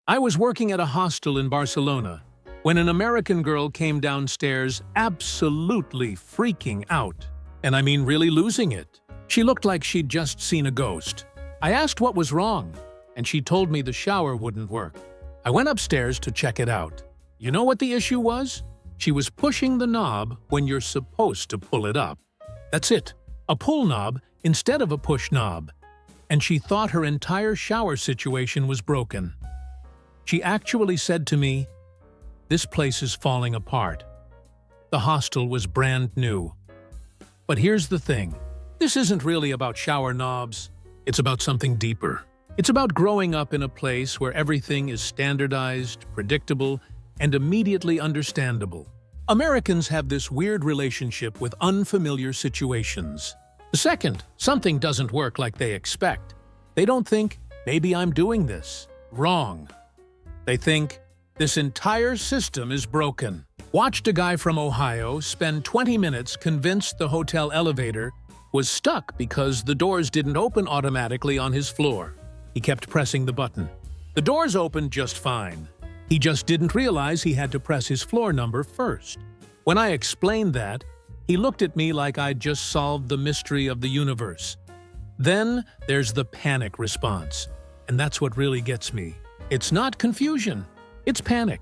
I was working at a hostel in Barcelona when an American girl came downstairs absolutely freaking out. And I mean really losing it. She looked like she'd just seen a ghost. I asked what was wrong, and she told me the shower wouldn't work. I went upstairs to check it out. You know what the issue was? She was pushing the knob when you're supposed to pull it up. That's it, a pull knob instead of a push knob. And she thought her entire shower situation was broken. She actually said to me, "This place is falling apart." The hostel was brand new. But here's the thing. This isn't really about shower knobs. It's about something deeper. It's about growing up in a place where everything is standardized, predictable, and immediately understandable. Americans have this weird relationship with unfamiliar situations. The second something doesn't work like they expect, they don't think, "Maybe I'm doing this wrong." They think, "This entire system is broken." Watched a guy from Ohio spend 20 minutes convinced the hotel elevator was stuck because the doors didn't open automatically on his floor. He kept pressing the button. The doors opened just fine. He just didn't realize he had to press his floor number first. When I explained that, he looked at me like I'd just solved the mystery of the universe. Then there's the panic response. And that's what really gets me. It's not confusion, it's panic.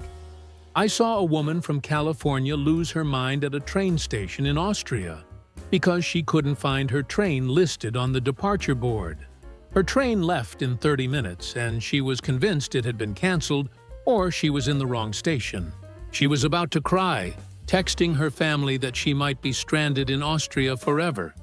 I saw a woman from California lose her mind at a train station in Austria because she couldn't find her train listed on the departure board. Her train left in 30 minutes, and she was convinced it had been canceled or she was in the wrong station. She was about to cry, texting her family that she might be stranded in Austria forever.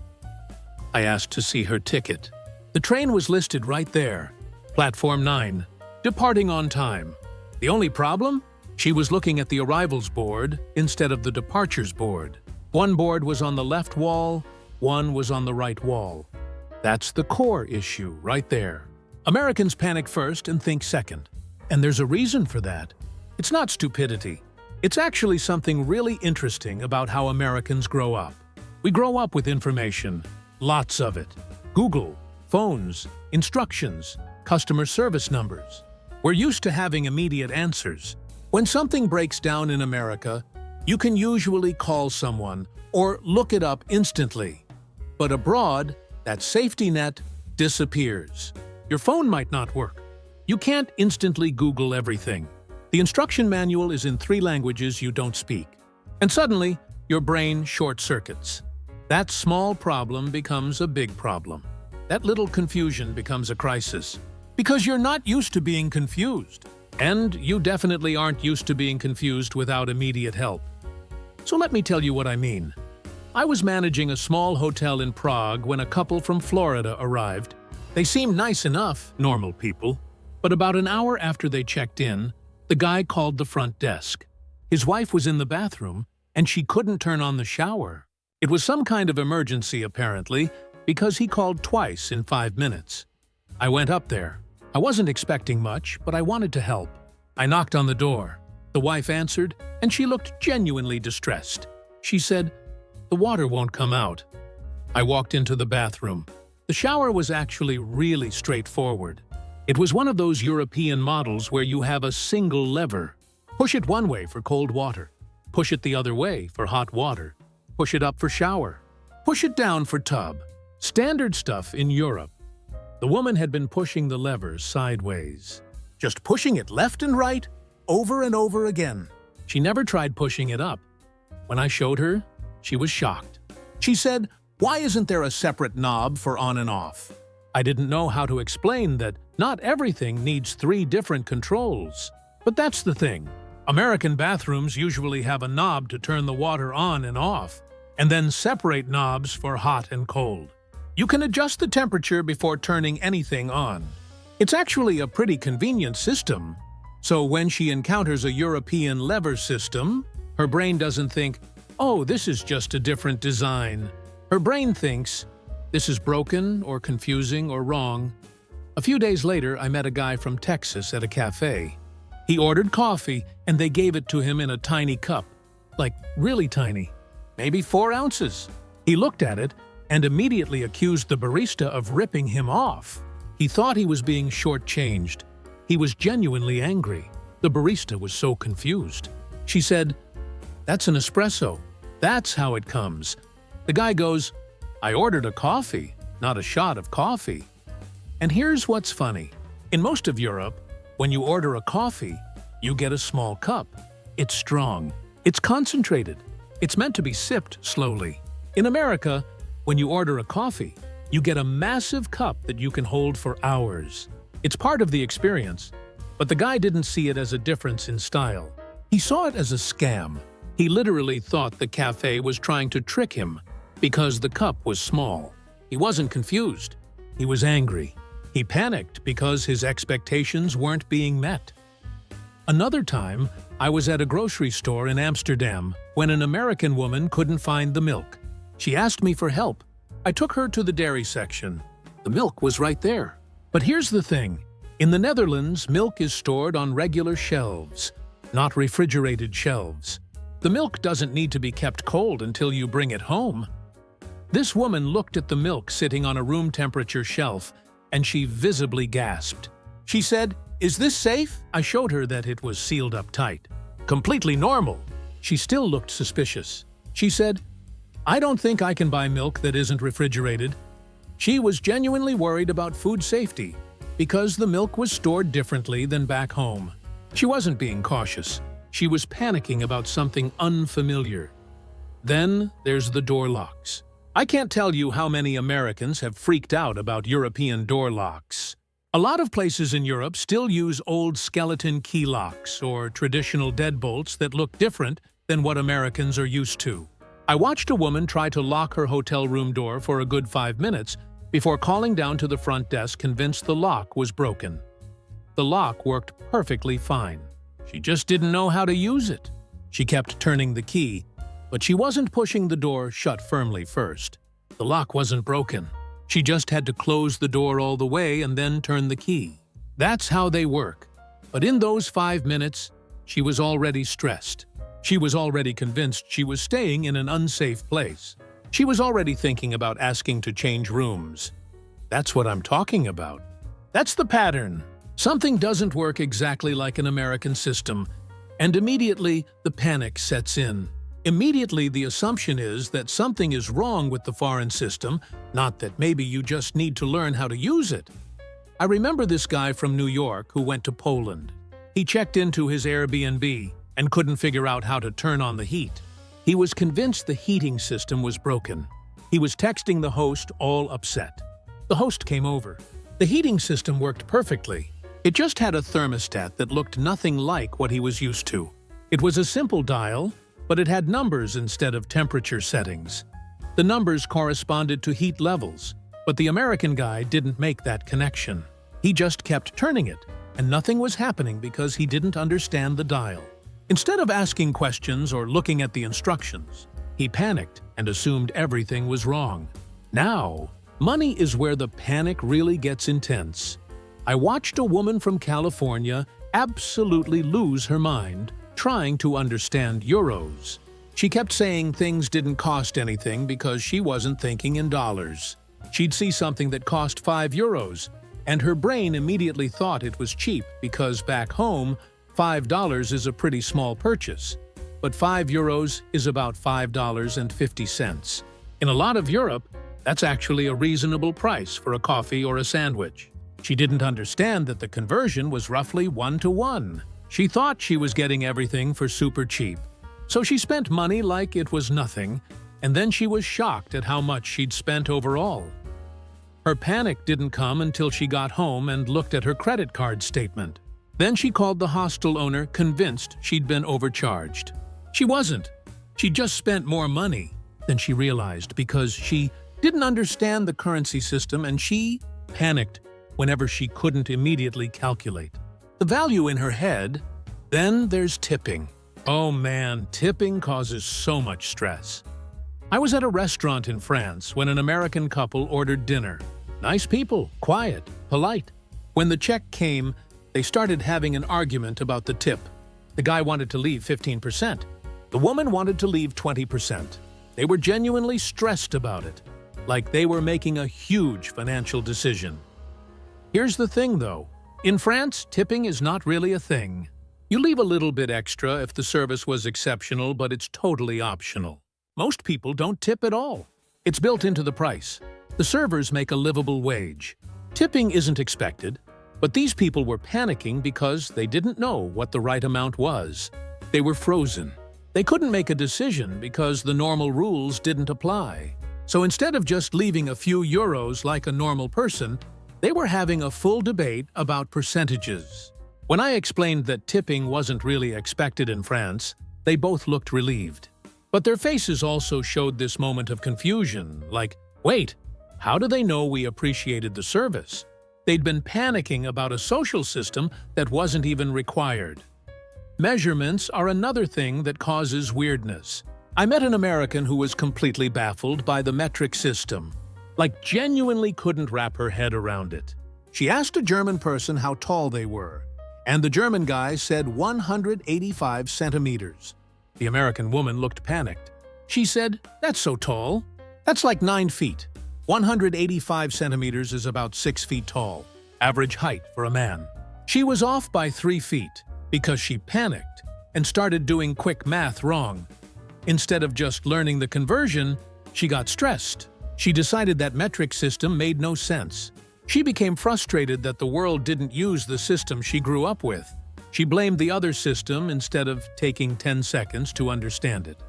I asked to see her ticket. The train was listed right there, Platform 9, departing on time. The only problem? She was looking at the arrivals board instead of the departures board. One board was on the left wall, one was on the right wall. That's the core issue right there. Americans panic first and think second. And there's a reason for that. It's not stupidity. It's actually something really interesting about how Americans grow up. We grow up with information, lots of it. Google, phones, instructions, customer service numbers. We're used to having immediate answers. When something breaks down in America, you can usually call someone or look it up instantly. But abroad, that safety net disappears. Your phone might not work. You can't instantly Google everything. The instruction manual is in 3 languages you don't speak. And suddenly, your brain short-circuits. That small problem becomes a big problem. That little confusion becomes a crisis. Because you're not used to being confused. And you definitely aren't used to being confused without immediate help. So let me tell you what I mean. I was managing a small hotel in Prague when a couple from Florida arrived. They seemed nice enough, normal people. But about an hour after they checked in, the guy called the front desk. His wife was in the bathroom, and she couldn't turn on the shower. It was some kind of emergency, apparently, because he called twice in 5 minutes. I went up there. I wasn't expecting much, but I wanted to help. I knocked on the door. The wife answered, and she looked genuinely distressed. She said, "The water won't come out." I walked into the bathroom. The shower was actually really straightforward. It was one of those European models where you have a single lever. Push it one way for cold water. Push it the other way for hot water. Push it up for shower. Push it down for tub. Standard stuff in Europe. The woman had been pushing the levers sideways. Just pushing it left and right, over and over again. She never tried pushing it up. When I showed her, she was shocked. She said, "Why isn't there a separate knob for on and off?" I didn't know how to explain that not everything needs 3 different controls. But that's the thing. American bathrooms usually have a knob to turn the water on and off, and then separate knobs for hot and cold. You can adjust the temperature before turning anything on. It's actually a pretty convenient system. So when she encounters a European lever system, her brain doesn't think, "Oh, this is just a different design." Her brain thinks, "This is broken or confusing or wrong." A few days later, I met a guy from Texas at a cafe. He ordered coffee, and they gave it to him in a tiny cup. Like, really tiny. Maybe 4 ounces. He looked at it and immediately accused the barista of ripping him off. He thought he was being shortchanged. He was genuinely angry. The barista was so confused. She said, "That's an espresso. That's how it comes." The guy goes, "I ordered a coffee, not a shot of coffee." And here's what's funny. In most of Europe, when you order a coffee, you get a small cup. It's strong. It's concentrated. It's meant to be sipped slowly. In America, when you order a coffee, you get a massive cup that you can hold for hours. It's part of the experience, but the guy didn't see it as a difference in style. He saw it as a scam. He literally thought the cafe was trying to trick him because the cup was small. He wasn't confused. He was angry. He panicked because his expectations weren't being met. Another time, I was at a grocery store in Amsterdam when an American woman couldn't find the milk. She asked me for help. I took her to the dairy section. The milk was right there. But here's the thing. In the Netherlands, milk is stored on regular shelves, not refrigerated shelves. The milk doesn't need to be kept cold until you bring it home. This woman looked at the milk sitting on a room temperature shelf, and she visibly gasped. She said, "Is this safe?" I showed her that it was sealed up tight. Completely normal. She still looked suspicious. She said, "I don't think I can buy milk that isn't refrigerated." She was genuinely worried about food safety because the milk was stored differently than back home. She wasn't being cautious. She was panicking about something unfamiliar. Then there's the door locks. I can't tell you how many Americans have freaked out about European door locks. A lot of places in Europe still use old skeleton key locks or traditional deadbolts that look different than what Americans are used to. I watched a woman try to lock her hotel room door for a good 5 minutes before calling down to the front desk convinced the lock was broken. The lock worked perfectly fine. She just didn't know how to use it. She kept turning the key, but she wasn't pushing the door shut firmly first. The lock wasn't broken. She just had to close the door all the way and then turn the key. That's how they work. But in those 5 minutes, she was already stressed. She was already convinced she was staying in an unsafe place. She was already thinking about asking to change rooms. That's what I'm talking about. That's the pattern. Something doesn't work exactly like an American system, and immediately the panic sets in. Immediately the assumption is that something is wrong with the foreign system, not that maybe you just need to learn how to use it. I remember this guy from New York who went to Poland. He checked into his Airbnb and couldn't figure out how to turn on the heat. He was convinced the heating system was broken. He was texting the host, all upset. The host came over. The heating system worked perfectly. It just had a thermostat that looked nothing like what he was used to. It was a simple dial, but it had numbers instead of temperature settings. The numbers corresponded to heat levels, but the American guy didn't make that connection. He just kept turning it, and nothing was happening because he didn't understand the dial. Instead of asking questions or looking at the instructions, he panicked and assumed everything was wrong. Now, money is where the panic really gets intense. I watched a woman from California absolutely lose her mind trying to understand euros. She kept saying things didn't cost anything because she wasn't thinking in dollars. She'd see something that cost 5 euros, and her brain immediately thought it was cheap because back home, $5 is a pretty small purchase, but 5 euros is about $5.50. In a lot of Europe, that's actually a reasonable price for a coffee or a sandwich. She didn't understand that the conversion was roughly 1-to-1. She thought she was getting everything for super cheap, so she spent money like it was nothing, and then she was shocked at how much she'd spent overall. Her panic didn't come until she got home and looked at her credit card statement. Then she called the hostel owner, convinced she'd been overcharged. She wasn't. She just spent more money than she realized because she didn't understand the currency system and she panicked whenever she couldn't immediately calculate the value in her head. Then there's tipping. Oh man, tipping causes so much stress. I was at a restaurant in France when an American couple ordered dinner. Nice people, quiet, polite. When the check came, they started having an argument about the tip. The guy wanted to leave 15%. The woman wanted to leave 20%. They were genuinely stressed about it, like they were making a huge financial decision. Here's the thing though, In France, tipping is not really a thing. You leave a little bit extra if the service was exceptional, but it's totally optional. Most people don't tip at all. It's built into the price. The servers make a livable wage. Tipping isn't expected, but these people were panicking because they didn't know what the right amount was. They were frozen. They couldn't make a decision because the normal rules didn't apply. So instead of just leaving a few euros like a normal person, they were having a full debate about percentages. When I explained that tipping wasn't really expected in France, they both looked relieved. But their faces also showed this moment of confusion, like, wait, how do they know we appreciated the service? They'd been panicking about a social system that wasn't even required. Measurements are another thing that causes weirdness. I met an American who was completely baffled by the metric system, like genuinely couldn't wrap her head around it. She asked a German person how tall they were, and the German guy said 185 centimeters. The American woman looked panicked. She said, "That's so tall. That's like 9 feet. 185 centimeters is about 6 feet tall, average height for a man." She was off by 3 feet because she panicked and started doing quick math wrong. Instead of just learning the conversion, she got stressed. She decided that metric system made no sense. She became frustrated that the world didn't use the system she grew up with. She blamed the other system instead of taking 10 seconds to understand it.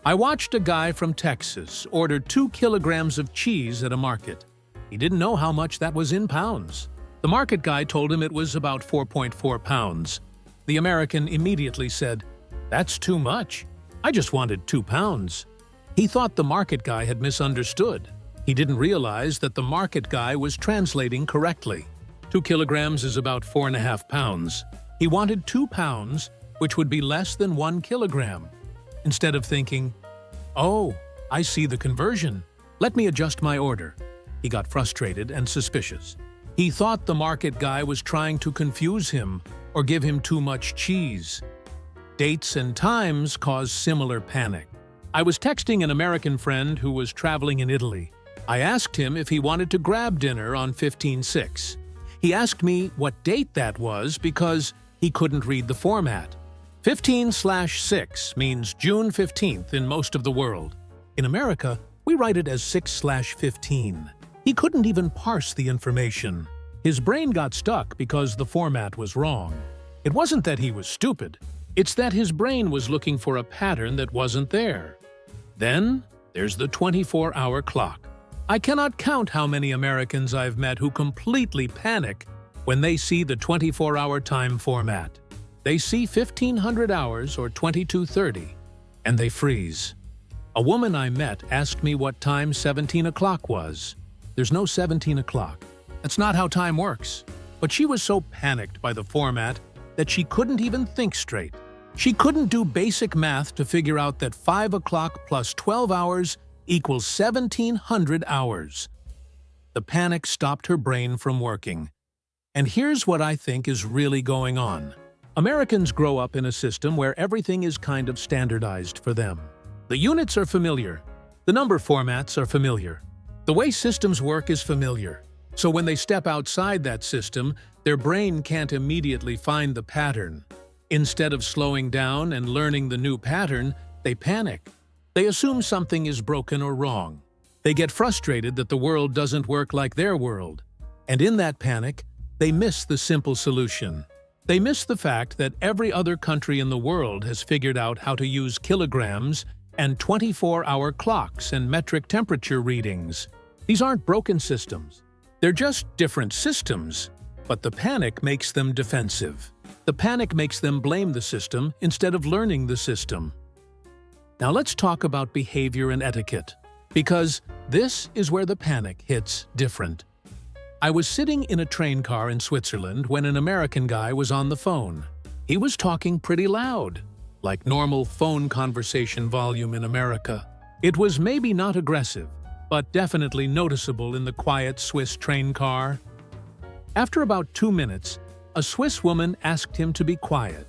I watched a guy from Texas order 2 kilograms of cheese at a market. He didn't know how much that was in pounds. The market guy told him it was about 4.4 pounds. The American immediately said, "That's too much. I just wanted 2 pounds." He thought the market guy had misunderstood. He didn't realize that the market guy was translating correctly. 2 kilograms is about 4.5 pounds. He wanted 2 pounds, which would be less than 1 kilogram. Instead of thinking, "Oh, I see the conversion. Let me adjust my order," he got frustrated and suspicious. He thought the market guy was trying to confuse him or give him too much cheese. Dates and times cause similar panic. I was texting an American friend who was traveling in Italy. I asked him if he wanted to grab dinner on 15/6. He asked me what date that was because he couldn't read the format. 15/6 means June 15th in most of the world. In America, we write it as 6/15. He couldn't even parse the information. His brain got stuck because the format was wrong. It wasn't that he was stupid. It's that his brain was looking for a pattern that wasn't there. Then, there's the 24-hour clock. I cannot count how many Americans I've met who completely panic when they see the 24-hour time format. They see 1500 hours or 22:30, and they freeze. A woman I met asked me what time 17 o'clock was. There's no 17 o'clock. That's not how time works. But she was so panicked by the format that she couldn't even think straight. She couldn't do basic math to figure out that 5 o'clock plus 12 hours equals 1700 hours. The panic stopped her brain from working. And here's what I think is really going on. Americans grow up in a system where everything is kind of standardized for them. The units are familiar. The number formats are familiar. The way systems work is familiar. So when they step outside that system, their brain can't immediately find the pattern. Instead of slowing down and learning the new pattern, they panic. They assume something is broken or wrong. They get frustrated that the world doesn't work like their world. And in that panic, they miss the simple solution. They miss the fact that every other country in the world has figured out how to use kilograms and 24-hour clocks and metric temperature readings. These aren't broken systems. They're just different systems. But the panic makes them defensive. The panic makes them blame the system instead of learning the system. Now let's talk about behavior and etiquette, because this is where the panic hits different. I was sitting in a train car in Switzerland when an American guy was on the phone. He was talking pretty loud, like normal phone conversation volume in America. It was maybe not aggressive, but definitely noticeable in the quiet Swiss train car. After about 2 minutes, a Swiss woman asked him to be quiet.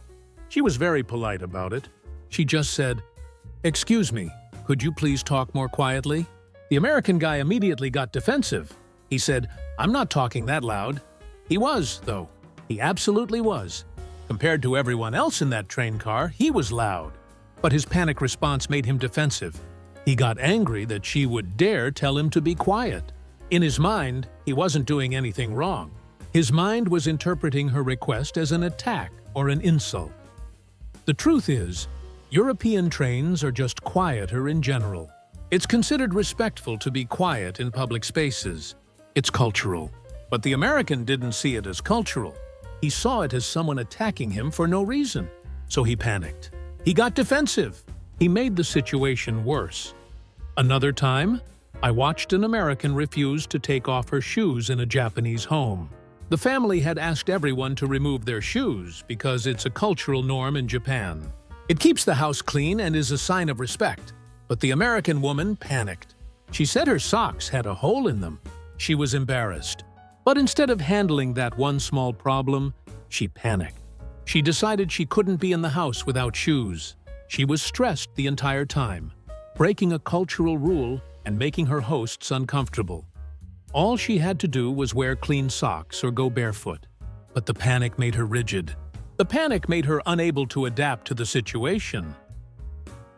She was very polite about it. She just said, "Excuse me, could you please talk more quietly?" The American guy immediately got defensive. He said, "I'm not talking that loud." He was, though. He absolutely was. Compared to everyone else in that train car, he was loud. But his panic response made him defensive. He got angry that she would dare tell him to be quiet. In his mind, he wasn't doing anything wrong. His mind was interpreting her request as an attack or an insult. The truth is, European trains are just quieter in general. It's considered respectful to be quiet in public spaces. It's cultural. But the American didn't see it as cultural. He saw it as someone attacking him for no reason. So he panicked. He got defensive. He made the situation worse. Another time, I watched an American refuse to take off her shoes in a Japanese home. The family had asked everyone to remove their shoes because it's a cultural norm in Japan. It keeps the house clean and is a sign of respect. But the American woman panicked. She said her socks had a hole in them. She was embarrassed. But instead of handling that one small problem, she panicked. She decided she couldn't be in the house without shoes. She was stressed the entire time, breaking a cultural rule and making her hosts uncomfortable. All she had to do was wear clean socks or go barefoot. But the panic made her rigid. The panic made her unable to adapt to the situation.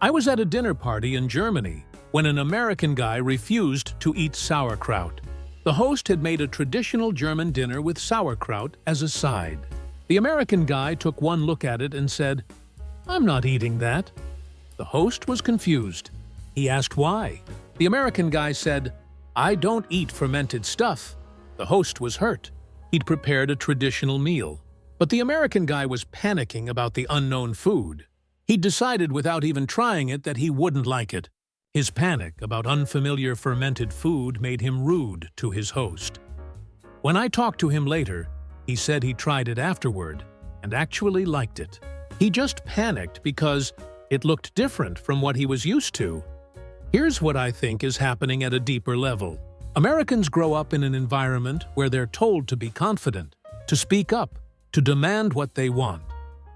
I was at a dinner party in Germany when an American guy refused to eat sauerkraut. The host had made a traditional German dinner with sauerkraut as a side. The American guy took one look at it and said, "I'm not eating that." The host was confused. He asked why. The American guy said, "I don't eat fermented stuff." The host was hurt. He'd prepared a traditional meal. But the American guy was panicking about the unknown food. He'd decided without even trying it that he wouldn't like it. His panic about unfamiliar fermented food made him rude to his host. When I talked to him later, he said he tried it afterward and actually liked it. He just panicked because it looked different from what he was used to. Here's what I think is happening at a deeper level. Americans grow up in an environment where they're told to be confident, to speak up, to demand what they want,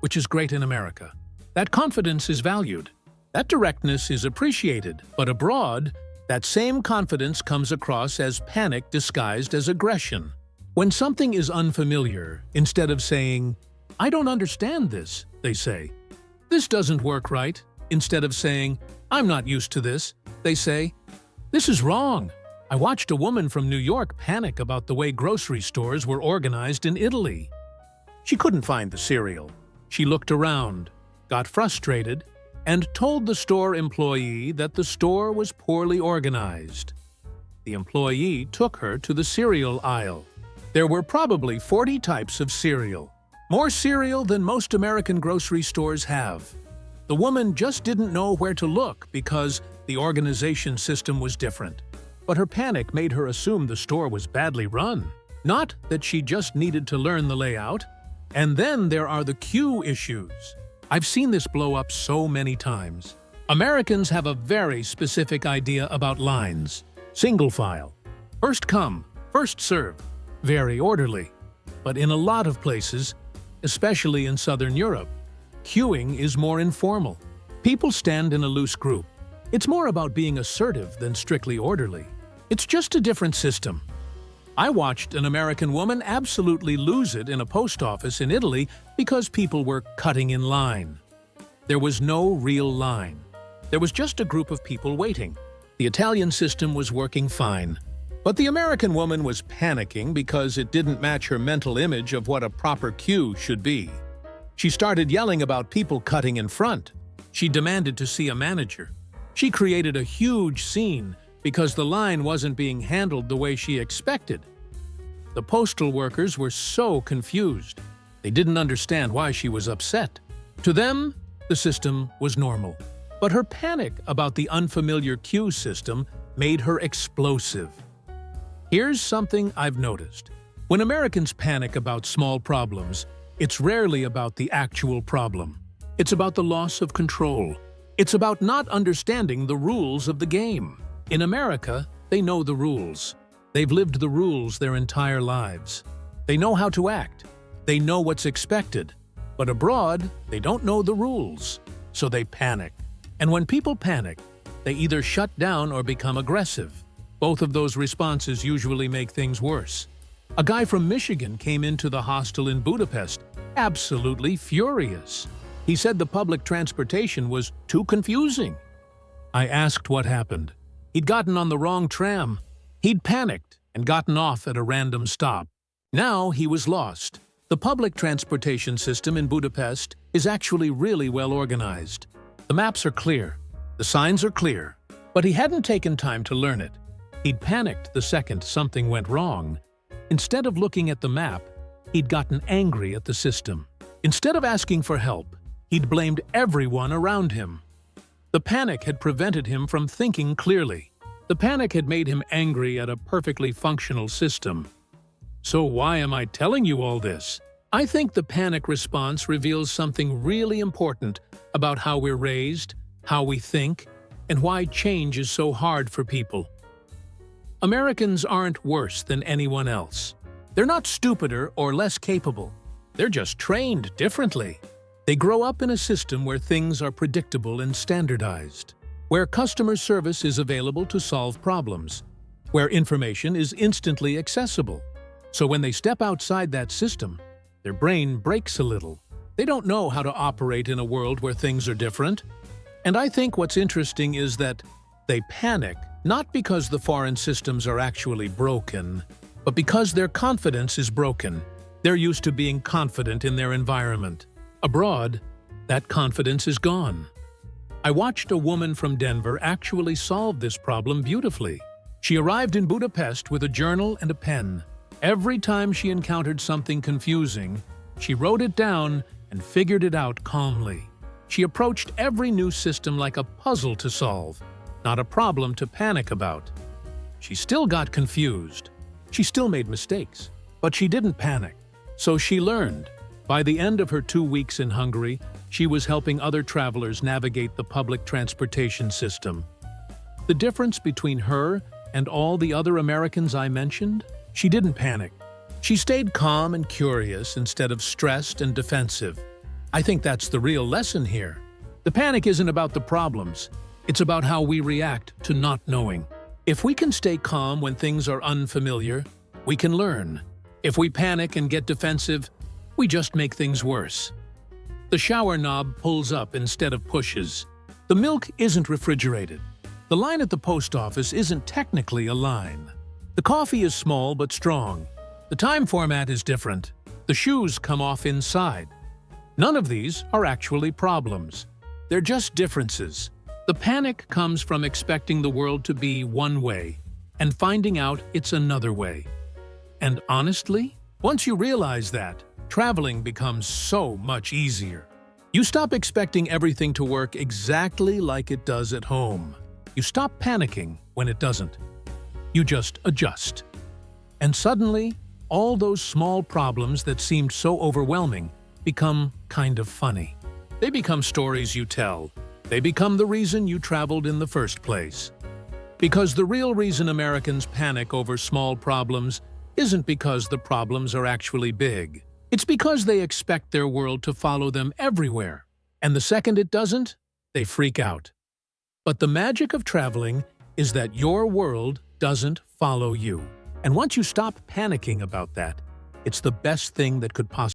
which is great in America. That confidence is valued. That directness is appreciated. But abroad, that same confidence comes across as panic disguised as aggression. When something is unfamiliar, instead of saying, "I don't understand this," they say, "This doesn't work right." Instead of saying, "I'm not used to this," they say, "This is wrong." I watched a woman from New York panic about the way grocery stores were organized in Italy. She couldn't find the cereal. She looked around, got frustrated, and told the store employee that the store was poorly organized. The employee took her to the cereal aisle. There were probably 40 types of cereal. More cereal than most American grocery stores have. The woman just didn't know where to look because the organization system was different. But her panic made her assume the store was badly run. Not that she just needed to learn the layout. And then there are the queue issues. I've seen this blow up so many times. Americans have a very specific idea about lines. Single file. First come, first serve. Very orderly. But in a lot of places, especially in Southern Europe, queuing is more informal. People stand in a loose group. It's more about being assertive than strictly orderly. It's just a different system. I watched an American woman absolutely lose it in a post office in Italy because people were cutting in line. There was no real line. There was just a group of people waiting. The Italian system was working fine. But the American woman was panicking because it didn't match her mental image of what a proper queue should be. She started yelling about people cutting in front. She demanded to see a manager. She created a huge scene because the line wasn't being handled the way she expected. The postal workers were so confused. They didn't understand why she was upset. To them, the system was normal. But her panic about the unfamiliar queue system made her explosive. Here's something I've noticed. When Americans panic about small problems, it's rarely about the actual problem. It's about the loss of control. It's about not understanding the rules of the game. In America, they know the rules. They've lived the rules their entire lives. They know how to act. They know what's expected. But abroad, they don't know the rules, so they panic. And when people panic, they either shut down or become aggressive. Both of those responses usually make things worse. A guy from Michigan came into the hostel in Budapest, absolutely furious. He said the public transportation was too confusing. I asked what happened. He'd gotten on the wrong tram. He'd panicked and gotten off at a random stop. Now he was lost. The public transportation system in Budapest is actually really well organized. The maps are clear. The signs are clear. But he hadn't taken time to learn it. He'd panicked the second something went wrong. Instead of looking at the map, he'd gotten angry at the system. Instead of asking for help, he'd blamed everyone around him. The panic had prevented him from thinking clearly. The panic had made him angry at a perfectly functional system. So why am I telling you all this? I think the panic response reveals something really important about how we're raised, how we think, and why change is so hard for people. Americans aren't worse than anyone else. They're not stupider or less capable. They're just trained differently. They grow up in a system where things are predictable and standardized, where customer service is available to solve problems, where information is instantly accessible. So when they step outside that system, their brain breaks a little. They don't know how to operate in a world where things are different. And I think what's interesting is that they panic not because the foreign systems are actually broken, but because their confidence is broken. They're used to being confident in their environment. Abroad, that confidence is gone. I watched a woman from Denver actually solve this problem beautifully. She arrived in Budapest with a journal and a pen. Every time she encountered something confusing, she wrote it down and figured it out calmly. She approached every new system like a puzzle to solve, not a problem to panic about. She still got confused. She still made mistakes, but she didn't panic. So she learned. By the end of her 2 weeks in Hungary, she was helping other travelers navigate the public transportation system. The difference between her and all the other Americans I mentioned? She didn't panic. She stayed calm and curious instead of stressed and defensive. I think that's the real lesson here. The panic isn't about the problems. It's about how we react to not knowing. If we can stay calm when things are unfamiliar, we can learn. If we panic and get defensive, we just make things worse. The shower knob pulls up instead of pushes. The milk isn't refrigerated. The line at the post office isn't technically a line. The coffee is small but strong. The time format is different. The shoes come off inside. None of these are actually problems. They're just differences. The panic comes from expecting the world to be one way and finding out it's another way. And honestly, once you realize that, traveling becomes so much easier. You stop expecting everything to work exactly like it does at home. You stop panicking when it doesn't. You just adjust. And suddenly, all those small problems that seemed so overwhelming become kind of funny. They become stories you tell. They become the reason you traveled in the first place. Because the real reason Americans panic over small problems isn't because the problems are actually big. It's because they expect their world to follow them everywhere. And the second it doesn't, they freak out. But the magic of traveling is that your world doesn't follow you. And once you stop panicking about that, it's the best thing that could possibly